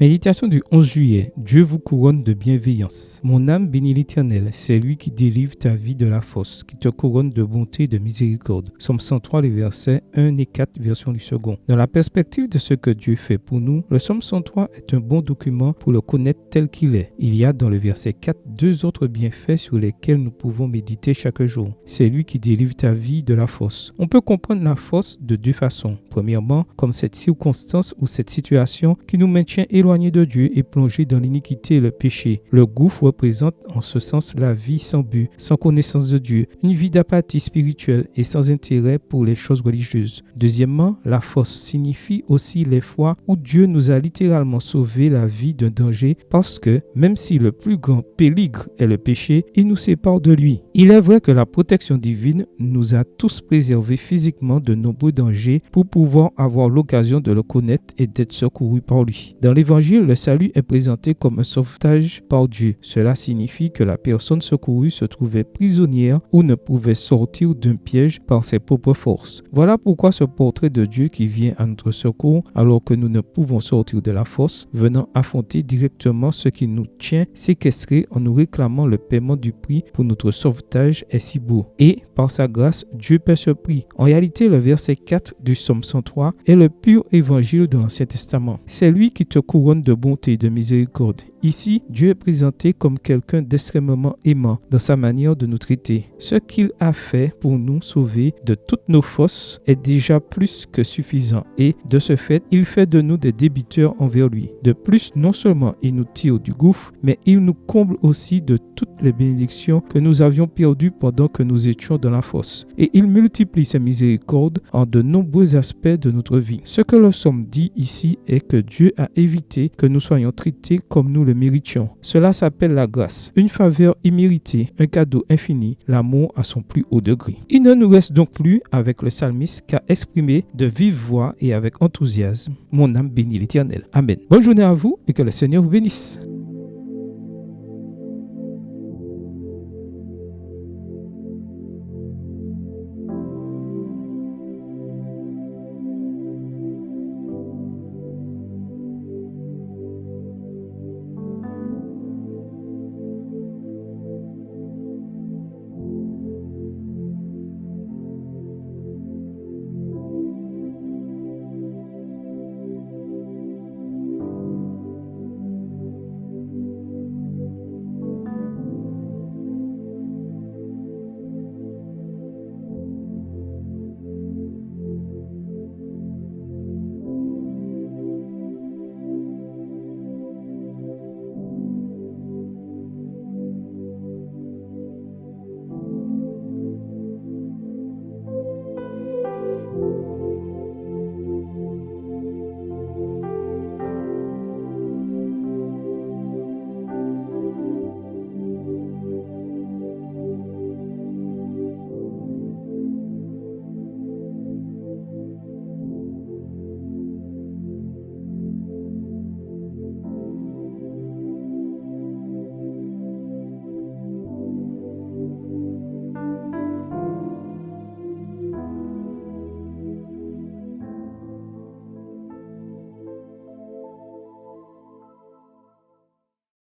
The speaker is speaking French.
Méditation du 11 juillet. Dieu vous couronne de bienveillance. Mon âme bénit l'Éternel, c'est lui qui délivre ta vie de la fosse, qui te couronne de bonté et de miséricorde. Psaume 103, les versets 1 et 4, version du second. Dans la perspective de ce que Dieu fait pour nous, le Psaume 103 est un bon document pour le connaître tel qu'il est. Il y a dans le verset 4 deux autres bienfaits sur lesquels nous pouvons méditer chaque jour. C'est lui qui délivre ta vie de la fosse. On peut comprendre la fosse de deux façons. Premièrement, comme cette circonstance ou cette situation qui nous maintient éloignés de Dieu et plongés dans l'iniquité et le péché. Le gouffre représente en ce sens la vie sans but, sans connaissance de Dieu, une vie d'apathie spirituelle et sans intérêt pour les choses religieuses. Deuxièmement, la fosse signifie aussi les fois où Dieu nous a littéralement sauvé la vie d'un danger parce que, même si le plus grand péligre est le péché, il nous sépare de lui. Il est vrai que la protection divine nous a tous préservés physiquement de nombreux dangers pour pouvoir avoir l'occasion de le connaître et d'être secourus par lui. Dans l'Évangile, le salut est présenté comme un sauvetage par Dieu. Cela signifie que la personne secourue se trouvait prisonnière ou ne pouvait sortir d'un piège par ses propres forces. Voilà pourquoi ce portrait de Dieu qui vient à notre secours alors que nous ne pouvons sortir de la fosse, venant affronter directement ce qui nous tient séquestrés en nous réclamant le paiement du prix pour notre sauvetage est si beau. Et par sa grâce, Dieu paie ce prix. En réalité, le verset 4 du Psaume 103 est le pur évangile de l'Ancien Testament. C'est lui qui te couronne de bonté et de miséricorde. Ici, Dieu est présenté comme quelqu'un d'extrêmement aimant dans sa manière de nous traiter. Ce qu'il a fait pour nous sauver de toutes nos fosses est déjà plus que suffisant et, de ce fait, il fait de nous des débiteurs envers lui. De plus, non seulement il nous tire du gouffre, mais il nous comble aussi de toutes les bénédictions que nous avions perdues pendant que nous étions dans la fosse. Et il multiplie ses miséricordes en de nombreux aspects de notre vie. Ce que le psaume dit ici est que Dieu a évité que nous soyons traités comme nous le méritions. Cela s'appelle la grâce, une faveur imméritée, un cadeau infini, l'amour à son plus haut degré. Il ne nous reste donc plus, avec le psalmiste, qu'à exprimer de vive voix et avec enthousiasme: mon âme bénit l'Éternel. Amen. Bonne journée à vous et que le Seigneur vous bénisse.